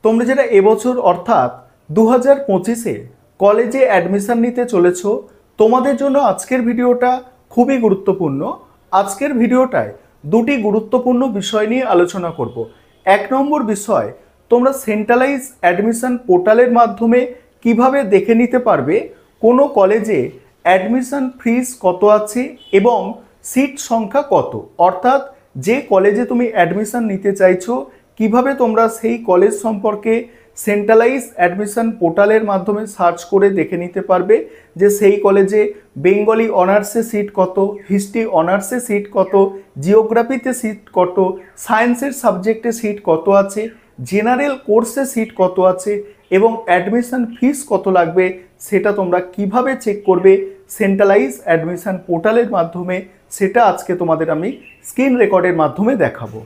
তোমরা যারা এবছর অর্থাৎ 2025-এ কলেজে অ্যাডমিশন নিতে চলেছ, তোমাদের জন্য আজকের ভিডিওটা খুবই গুরুত্বপূর্ণ। আজকের ভিডিওটায় দুটি গুরুত্বপূর্ণ বিষয় নিয়ে আলোচনা করব। এক নম্বর বিষয়, তোমরা সেন্ট্রালাইজ অ্যাডমিশন পোর্টালের মাধ্যমে কিভাবে দেখে নিতে পারবে কোনো কলেজে অ্যাডমিশন ফিস কত আছে এবং সিট সংখ্যা কত। অর্থাৎ যে কলেজে তুমি অ্যাডমিশন নিতে চাইছো, কিভাবে তোমরা সেই কলেজ সম্পর্কে সেন্ট্রালাইজ অ্যাডমিশন পোর্টালের মাধ্যমে সার্চ করে দেখে নিতে পারবে যে সেই কলেজে বেঙ্গলি অনার্সে সিট কত, হিস্ট্রি অনার্সে সিট কত, জিওগ্রাফিতে সিট কত, সায়েন্সের সাবজেক্টে সিট কত আছে, জেনারেল কোর্সে সিট কত আছে এবং অ্যাডমিশন ফিস কত লাগবে, সেটা তোমরা কিভাবে চেক করবে সেন্ট্রালাইজ অ্যাডমিশন পোর্টালের মাধ্যমে, সেটা আজকে তোমাদের আমি স্ক্রিন রেকর্ডের মাধ্যমে দেখাবো।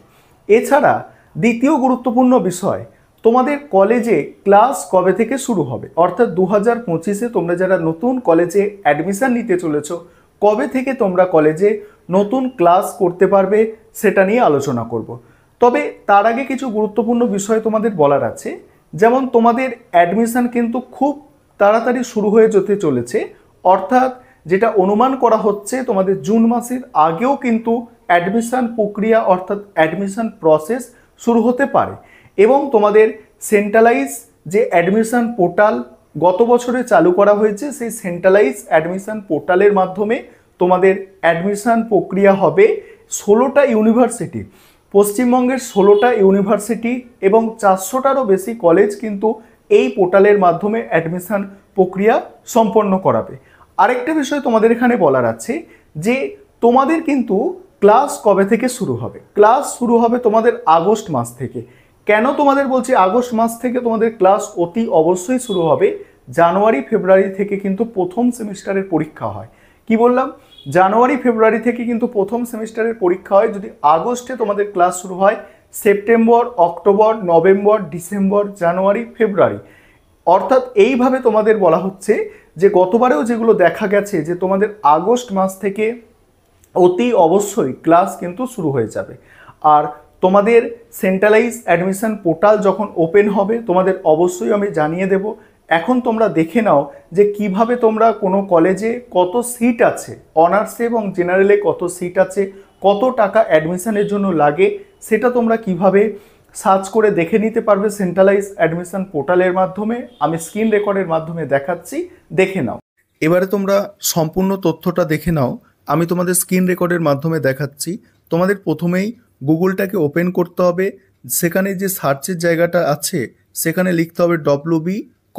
এছাড়া দ্বিতীয় গুরুত্বপূর্ণ বিষয়, তোমাদের কলেজে ক্লাস কবে থেকে শুরু হবে। অর্থাৎ 2025-এ তোমরা যারা নতুন কলেজে অ্যাডমিশন নিতে চলেছ, কবে থেকে তোমরা কলেজে নতুন ক্লাস করতে পারবে সেটা নিয়ে আলোচনা করব। তবে তার আগে কিছু গুরুত্বপূর্ণ বিষয় তোমাদের বলার আছে। যেমন তোমাদের অ্যাডমিশন কিন্তু খুব তাড়াতাড়ি শুরু হয়ে যেতে চলেছে। অর্থাৎ যেটা অনুমান করা হচ্ছে, তোমাদের জুন মাসের আগেও কিন্তু অ্যাডমিশন প্রক্রিয়া অর্থাৎ অ্যাডমিশন প্রসেস শুরু হতে পারে। এবং তোমাদের সেন্ট্রালাইজ যে অ্যাডমিশন পোর্টাল গত বছরে চালু করা হয়েছে, সেই সেন্ট্রালাইজ অ্যাডমিশন পোর্টালের মাধ্যমে তোমাদের অ্যাডমিশন প্রক্রিয়া হবে 16টা ইউনিভার্সিটি, পশ্চিমবঙ্গের 16টা ইউনিভার্সিটি এবং 400টারও বেশি কলেজ কিন্তু এই পোর্টালের মাধ্যমে অ্যাডমিশন প্রক্রিয়া সম্পন্ন করাবে। আরেকটা বিষয় তোমাদের এখানে বলার আছে যে তোমাদের কিন্তু ক্লাস কবে থেকে শুরু হবে। ক্লাস শুরু হবে তোমাদের আগস্ট মাস থেকে। কেন তোমাদের বলছি আগস্ট মাস থেকে তোমাদের ক্লাস অতি অবশ্যই শুরু হবে। জানুয়ারি ফেব্রুয়ারি থেকে কিন্তু প্রথম সেমিস্টারের পরীক্ষা হয়। কি বললাম? জানুয়ারি ফেব্রুয়ারি থেকে কিন্তু প্রথম সেমিস্টারের পরীক্ষা হয়। যদি আগস্টে তোমাদের ক্লাস শুরু হয়, সেপ্টেম্বর, অক্টোবর, নভেম্বর, ডিসেম্বর, জানুয়ারি, ফেব্রুয়ারি, অর্থাৎ এইভাবে তোমাদের বলা হচ্ছে যে গতবারেও যেগুলো দেখা গেছে যে তোমাদের আগস্ট মাস থেকে অতি অবশ্যই ক্লাস কিন্তু শুরু হয়ে যাবে। আর তোমাদের সেন্ট্রালাইজ অ্যাডমিশন পোর্টাল যখন ওপেন হবে তোমাদের অবশ্যই আমি জানিয়ে দেব। এখন তোমরা দেখে নাও যে কিভাবে তোমরা কোনো কলেজে কত সিট আছে, অনার্সে এবং জেনারেলে কত সিট আছে, কত টাকা অ্যাডমিশনের জন্য লাগে, সেটা তোমরা কিভাবে সার্চ করে দেখে নিতে পারবে সেন্ট্রালাইজ অ্যাডমিশন পোর্টালের মাধ্যমে। আমি স্ক্রিন রেকর্ডের মাধ্যমে দেখাচ্ছি, দেখে নাও। এবারে তোমরা সম্পূর্ণ তথ্যটা দেখে নাও। আমি তোমাদের স্ক্রিন রেকর্ডের মাধ্যমে দেখাচ্ছি। তোমাদের প্রথমেই গুগলটাকে ওপেন করতে হবে। সেখানে যে সার্চের জায়গাটা আছে সেখানে লিখতে হবে WB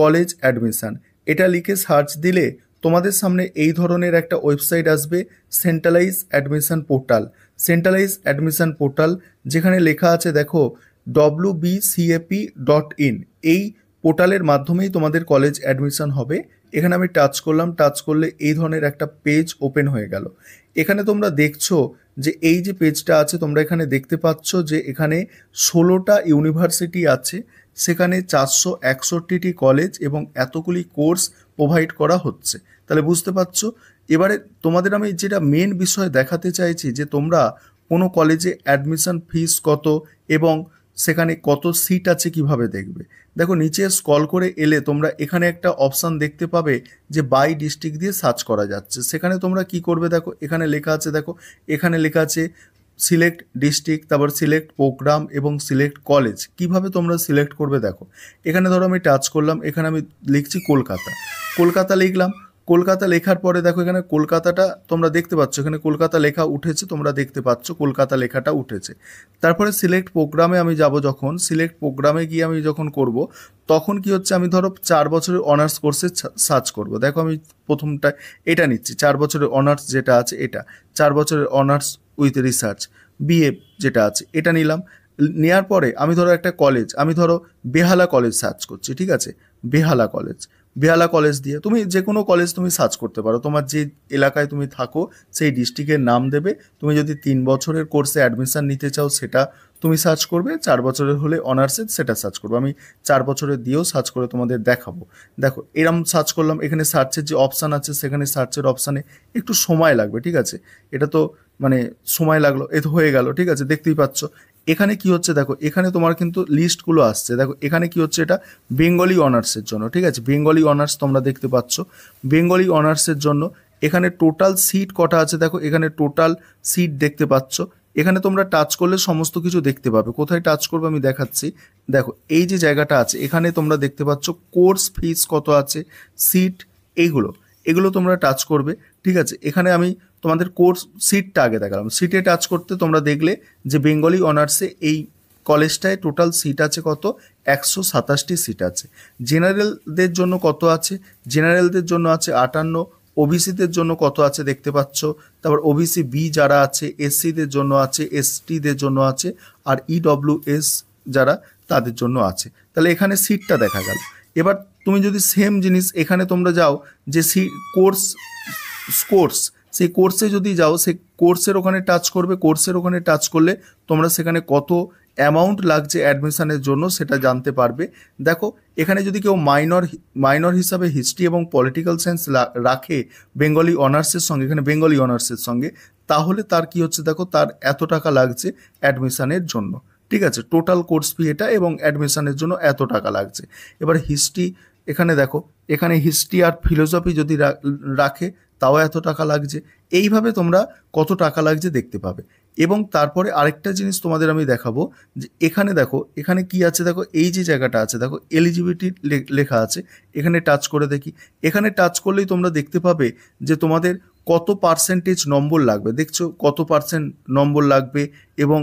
কলেজ অ্যাডমিশন। এটা লিখে সার্চ দিলে তোমাদের সামনে এই ধরনের একটা ওয়েবসাইট আসবে, centralise admission portal. Centralise admission portal যেখানে লেখা আছে দেখো wbcap.in, এই পোর্টালের মাধ্যমেই তোমাদের কলেজ অ্যাডমিশন হবে। এখানে আমি টাচ করলাম, টাচ করলে এই ধরনের একটা পেজ ওপেন হয়ে গেল। এখানে তোমরা দেখছো যে এই যে পেজটা আছে, তোমরা এখানে দেখতে পাচ্ছ যে এখানে 16টা ইউনিভার্সিটি আছে, সেখানে 461টি কলেজ এবং এতগুলি কোর্স প্রোভাইড করা হচ্ছে। তাহলে বুঝতে পারছো। এবারে তোমাদের আমি যেটা মেন বিষয় দেখাতে চাইছি যে তোমরা কোনো কলেজে অ্যাডমিশন ফিস কত এবং সেখানে কত সিট আছে কিভাবে দেখবে। দেখো নিচে স্ক্রল করে এলে তোমরা এখানে একটা অপশান দেখতে পাবে যে বাই ডিস্ট্রিক্ট দিয়ে সার্চ করা যাচ্ছে। সেখানে তোমরা কি করবে, দেখো এখানে লেখা আছে, দেখো এখানে লেখা আছে সিলেক্ট ডিস্ট্রিক্ট, তারপর সিলেক্ট প্রোগ্রাম এবং সিলেক্ট কলেজ। কিভাবে তোমরা সিলেক্ট করবে দেখো। এখানে ধরো আমি টাচ করলাম, এখানে আমি লিখছি কলকাতা। কলকাতা লিখলাম। কলকাতা লেখার পরে দেখো এখানে কলকাতাটা তোমরা দেখতে পাচ্ছ, এখানে কলকাতা লেখা উঠেছে, তোমরা দেখতে পাচ্ছ কলকাতা লেখাটা উঠেছে। তারপরে সিলেক্ট প্রোগ্রামে আমি যাব। যখন সিলেক্ট প্রোগ্রামে গিয়ে আমি যখন করব, তখন কি হচ্ছে, আমি ধরো 4 বছরের অনার্স কোর্সে সার্চ করব। দেখো আমি প্রথমটা এটা নিচ্ছি, 4 বছরের অনার্স যেটা আছে এটা, 4 বছরের অনার্স উইথ রিসার্চ বিএ যেটা আছে এটা নিলাম। নেওয়ার পরে আমি ধরো একটা কলেজ, আমি ধরো বেহালা কলেজ সার্চ করছি, ঠিক আছে, বেহালা কলেজ। বেহালা কলেজ দিয়ে তুমি যে কোনো কলেজ তুমি সার্চ করতে পারো, তোমার যে এলাকায় তুমি থাকো সেই ডিস্ট্রিক্টের নাম দেবে। তুমি যদি 3 বছরের কোর্সে অ্যাডমিশন নিতে চাও সেটা তুমি সার্চ করবে, 4 বছরের হলে অনার্সের সেটা সার্চ করবে। আমি 4 বছরের দিয়েও সার্চ করে তোমাদের দেখাবো। দেখো এরম সার্চ করলাম, এখানে সার্চের যে অপশান আছে সেখানে সার্চের অপশানে একটু সময় লাগবে, ঠিক আছে। এটা তো মানে সময় লাগলো, এ তো হয়ে গেল, ঠিক আছে, দেখতেই পাচ্ছ। এখানে কি হচ্ছে দেখো, এখানে তোমার কিন্তু লিস্টগুলো আসছে, দেখো এখানে কি হচ্ছে, এটা বেঙ্গলি অনার্সের জন্য, ঠিক আছে, বেঙ্গলি অনার্স তোমরা দেখতে পাচ্ছ। বেঙ্গলি অনার্সের জন্য এখানে টোটাল সিট কটা আছে দেখো, এখানে টোটাল সিট দেখতে পাচ্ছ। এখানে তোমরা টাচ করলে সমস্ত কিছু দেখতে পাবে। কোথায় টাচ করবে আমি দেখাচ্ছি। দেখো এই যে জায়গাটা আছে, এখানে তোমরা দেখতে পাচ্ছ কোর্স ফিস কত আছে, সিট, এইগুলো এগুলো তোমরা টাচ করবে, ঠিক আছে। এখানে আমি তোমাদের কোর্স সিটটা আগে দেখালাম, সিটে টাচ করতে তোমরা দেখলে যে বেঙ্গলি অনার্সে এই কলেজটায় টোটাল সিট আছে কত, 127টি সিট আছে। জেনারেলদের জন্য কত আছে, জেনারেলদের জন্য আছে 58, ওবিসিদের জন্য কত আছে দেখতে পাচ্ছ, তারপর ওবিসি বি যারা আছে, এসসিদের জন্য আছে, এসটিদের জন্য আছে, আর ইডব্লিউএস যারা তাদের জন্য আছে। তাহলে এখানে সিটটা দেখা গেল। এবার তুমি যদি সেম জিনিস এখানে তোমরা যাও যে কোর্স, সেই কোর্সে যদি যাও, সেই কোর্সের ওখানে টাচ করবে, কোর্সের ওখানে টাচ করলে তোমরা সেখানে কত অ্যামাউন্ট লাগছে অ্যাডমিশনের জন্য সেটা জানতে পারবে। দেখো এখানে যদি কেউ মাইনর হিসাবে হিস্ট্রি এবং পলিটিক্যাল সায়েন্স রাখে বেঙ্গলি অনার্সের সঙ্গে, এখানে বেঙ্গলি অনার্সের সঙ্গে, তাহলে তার কি হচ্ছে দেখো, তার এত টাকা লাগছে অ্যাডমিশনের জন্য, ঠিক আছে, টোটাল কোর্স ফি এটা, এবং অ্যাডমিশনের জন্য এত টাকা লাগছে। এবার হিস্ট্রি, এখানে দেখো, এখানে হিস্ট্রি আর ফিলোসফি যদি রাখে তাও এত টাকা লাগছে। এইভাবে তোমরা কত টাকা লাগছে দেখতে পাবে। এবং তারপরে আরেকটা জিনিস তোমাদের আমি দেখাবো, যে এখানে দেখো, এখানে কি আছে দেখো, এই যে জায়গাটা আছে দেখো, এলিজিবিলিটি লেখা আছে, এখানে টাচ করে দেখি। এখানে টাচ করলেই তোমরা দেখতে পাবে যে তোমাদের কত পার্সেন্টেজ নম্বর লাগবে, দেখছো কত পার্সেন্ট নম্বর লাগবে এবং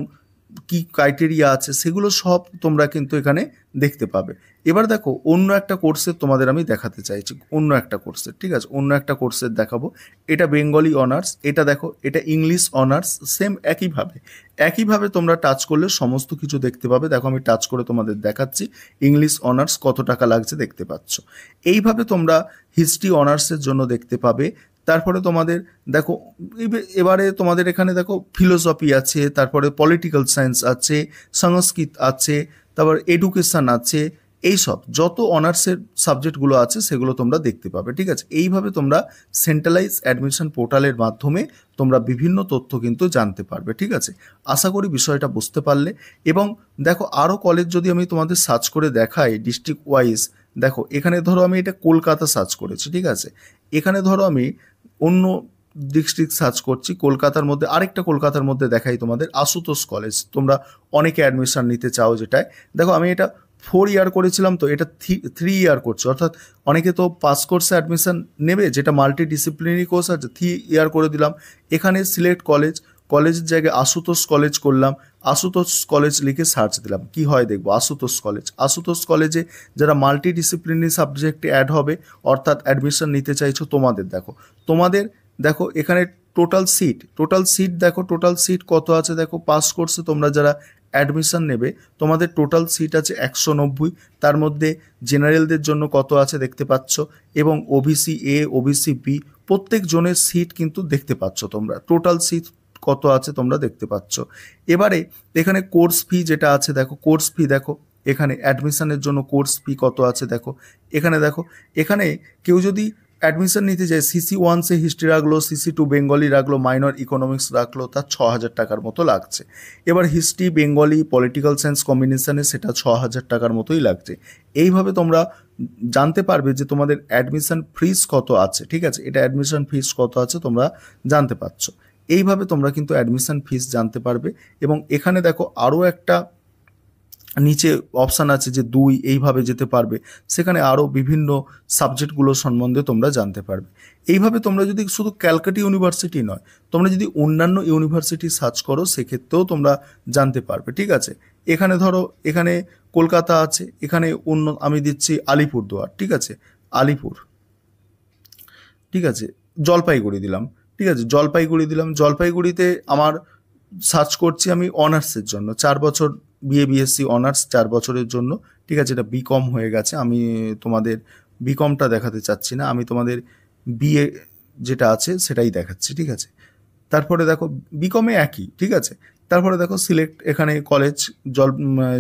কি ক্রাইটেরিয়া আছে, সেগুলো সব তোমরা কিন্তু এখানে দেখতে পাবে। এবার দেখো অন্য একটা কোর্সের তোমাদের আমি দেখাতে চাইছি, অন্য একটা কোর্সের, ঠিক আছে, অন্য একটা কোর্সের দেখাবো। এটা বেঙ্গলি অনার্স, এটা দেখো, এটা ইংলিশ অনার্স, সেম একইভাবে তোমরা টাচ করলে সমস্ত কিছু দেখতে পাবে। দেখো আমি টাচ করে তোমাদের দেখাচ্ছি, ইংলিশ অনার্স কত টাকা লাগছে দেখতে পাচ্ছ। এইভাবে তোমরা হিস্ট্রি অনার্সের জন্য দেখতে পাবে। তারপরে তোমাদের দেখো, এবারে তোমাদের এখানে দেখো ফিলোসফি আছে, তারপরে পলিটিক্যাল সায়েন্স আছে, সংস্কৃত আছে, তারপর এডুকেশন আছে, এইসব যত অনার্সের সাবজেক্টগুলো আছে সেগুলো তোমরা দেখতে পাবে, ঠিক আছে। এইভাবে তোমরা সেন্ট্রালাইজ অ্যাডমিশন পোর্টালের মাধ্যমে তোমরা বিভিন্ন তথ্য কিন্তু জানতে পারবে, ঠিক আছে। আশা করি বিষয়টা বুঝতে পারলে। এবং দেখো আরও কলেজ যদি আমি তোমাদের সার্চ করে দেখাই ডিস্ট্রিক্ট ওয়াইজ, দেখো এখানে ধরো আমি এটা কলকাতা সার্চ করেছি, ঠিক আছে। এখানে ধরো আমি অন্য ডিস্ট্রিক্ট সার্চ করছি, কলকাতার মধ্যে আরেকটা কলকাতার মধ্যে দেখাই তোমাদের আশুতোষ কলেজ, তোমরা অনেকে অ্যাডমিশন নিতে চাও যেটায়। দেখো আমি এটা 4 ইয়ার করেছিলাম, তো এটা 3 ইয়ার করছে, অর্থাৎ অনেকে তো পাস কোর্সে অ্যাডমিশন নেবে, যেটা মাল্টি ডিসিপ্লিনারি কোর্স আছে, 3 ইয়ার করে দিলাম। এখানে সিলেক্ট কলেজের জায়গায় আশুতোষ কলেজ করলাম, আশুতোষ কলেজ লিখে সার্চ দিলাম, কি হয় দেখবো আশুতোষ কলেজে যারা মাল্টি ডিসিপ্লিনারি সাবজেক্টে অ্যাড হবে, অর্থাৎ অ্যাডমিশন নিতে চাইছো তোমাদের দেখো এখানে টোটাল সিট দেখো, টোটাল সিট কত আছে দেখো, পাস কোর্সে তোমরা যারা অ্যাডমিশন নেবে তোমাদের টোটাল সিট আছে 190। তার মধ্যে জেনারেলদের জন্য কত আছে দেখতে পাচ্ছ, এবং ওবিসি এ, ওবিসি বি, প্রত্যেক জনের সিট কিন্তু দেখতে পাচ্ছ তোমরা, টোটাল সিট কত আছে তোমরা দেখতে পাচ্ছ। এবারে এখানে কোর্স ফি যেটা আছে দেখো, কোর্স ফি দেখো, এখানে অ্যাডমিশনের জন্য কোর্স ফি কত আছে দেখো। এখানে দেখো, এখানে কেউ যদি অ্যাডমিশন নিতে যায়, CC1 সে হিস্ট্রি রাখলো, CC2 বেঙ্গলি রাখলো, মাইনর ইকোনমিক্স রাখলো, তার 6,000 টাকার মতো লাগছে। এবার হিস্ট্রি বেঙ্গলি পলিটিক্যাল সায়েন্স কম্বিনেশনে সেটা 6,000 টাকার মতোই লাগছে। এইভাবে তোমরা জানতে পারবে যে তোমাদের অ্যাডমিশন ফিস কত আছে, ঠিক আছে, এটা অ্যাডমিশন ফিস কত আছে তোমরা জানতে পারছো। এইভাবে তোমরা কিন্তু অ্যাডমিশন ফিস জানতে পারবে। এবং এখানে দেখো আরও একটা নিচে অপশান আছে যে 2, এইভাবে যেতে পারবে, সেখানে আরও বিভিন্ন সাবজেক্টগুলো সম্বন্ধে তোমরা জানতে পারবে। এইভাবে তোমরা যদি শুধু ক্যালকাটা ইউনিভার্সিটি নয়, তোমরা যদি অন্যান্য ইউনিভার্সিটি সার্চ করো সেক্ষেত্রেও তোমরা জানতে পারবে, ঠিক আছে। এখানে ধরো, এখানে কলকাতা আছে, এখানে অন্য আমি দিচ্ছি আলিপুরদুয়ার, ঠিক আছে, আলিপুর, ঠিক আছে, জলপাইগুড়ি দিলাম, ঠিক আছে, জলপাইগুড়িতে আমার সার্চ করছি আমি অনার্সের জন্য, 4 বছর বিএসসি অনার্স 4 বছরের জন্য, ঠিক আছে। এটা বিকম হয়ে গেছে, আমি তোমাদের বিকমটা দেখাতে চাচ্ছি না, আমি তোমাদের বিএ যেটা আছে সেটাই দেখাচ্ছি, ঠিক আছে। তারপরে দেখো বিকমে একই, ঠিক আছে। তারপরে দেখো সিলেক্ট, এখানে কলেজ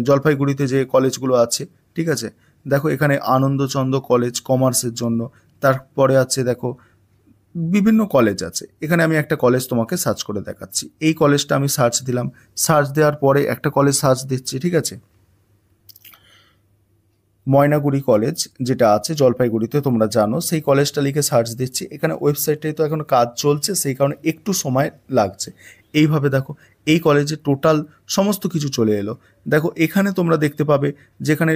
জলপাইগুড়িতে যে কলেজগুলো আছে, ঠিক আছে, দেখো এখানে আনন্দচন্দ্র কলেজ কমার্সের জন্য, তারপরে আছে দেখো বিভিন্ন কলেজ আছে। এখানে আমি একটা কলেজ তোমাকে সার্চ করে দেখাচ্ছি। এই কলেজটা আমি সার্চ দিলাম, সার্চ দেওয়ার পরে একটা কলেজ সার্চ দিচ্ছি, ঠিক আছে। ময়নাগুড়ি কলেজ যেটা আছে জলপাইগুড়িতে, তোমরা জানো, সেই কলেজটা লিখে সার্চ দিচ্ছি। এখানে ওয়েবসাইটে তো এখন কাজ চলছে, সেই কারণে একটু সময় লাগছে। এইভাবে দেখো এই কলেজে টোটাল সমস্ত কিছু চলে এলো। দেখো এখানে তোমরা দেখতে পাবে যেখানে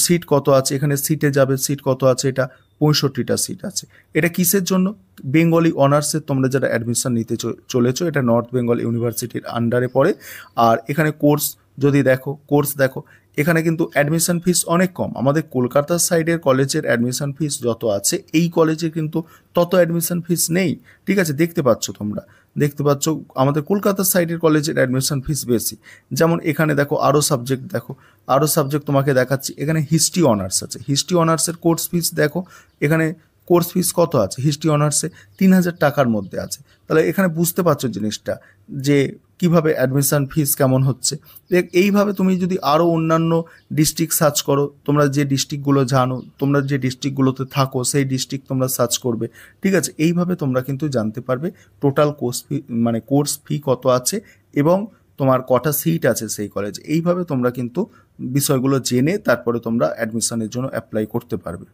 সিট কত আছে, এখানে সিটে যাবে সিট কত আছে, এটা 65টা সিট আছে। এটা কিসের জন্য? বেঙ্গলি অনার্সের তোমরা যারা অ্যাডমিশন নিতে চলেছো, এটা নর্থ বেঙ্গল ইউনিভার্সিটির আন্ডারে পড়ে। আর এখানে কোর্স যদি দেখো, কোর্স দেখো, এখানে কিন্তু অ্যাডমিশন ফিস অনেক কম। আমাদের কলকাতার সাইডের কলেজের অ্যাডমিশন ফিস যত আছে, এই কলেজে কিন্তু তত অ্যাডমিশন ফিস নেই, ঠিক আছে। দেখতে পাচ্ছ, তোমরা দেখতে পাচ্ছ আমাদের কলকাতার সাইডের কলেজের অ্যাডমিশন ফিস বেশি। যেমন এখানে দেখো আরও সাবজেক্ট, দেখো আরও সাবজেক্ট তোমাকে দেখাচ্ছি। এখানে হিস্ট্রি অনার্স আছে, হিস্ট্রি অনার্সের কোর্স ফিস দেখো, এখানে কোর্স ফিস কত আছে হিস্ট্রি অনার্সে, 3000 টাকার মধ্যে আছে। তাহলে এখানে বুঝতে পারছো জিনিসটা যে কিভাবে অ্যাডমিশন ফিস কেমন হচ্ছে। এইভাবে তুমি যদি আরও অন্যান্য ডিস্ট্রিক্ট সার্চ করো, তোমরা যে ডিস্ট্রিক্টগুলো জানো, তোমরা যে ডিস্ট্রিক্টগুলোতে থাকো সেই ডিস্ট্রিক্ট তোমরা সার্চ করবে, ঠিক আছে। এইভাবে তোমরা কিন্তু জানতে পারবে টোটাল কোর্স ফি, মানে কোর্স ফি কত আছে এবং তোমার কটা সিট আছে সেই কলেজে। এইভাবে তোমরা কিন্তু বিষয়গুলো জেনে তারপরে তোমরা অ্যাডমিশনের জন্য অ্যাপ্লাই করতে পারবে।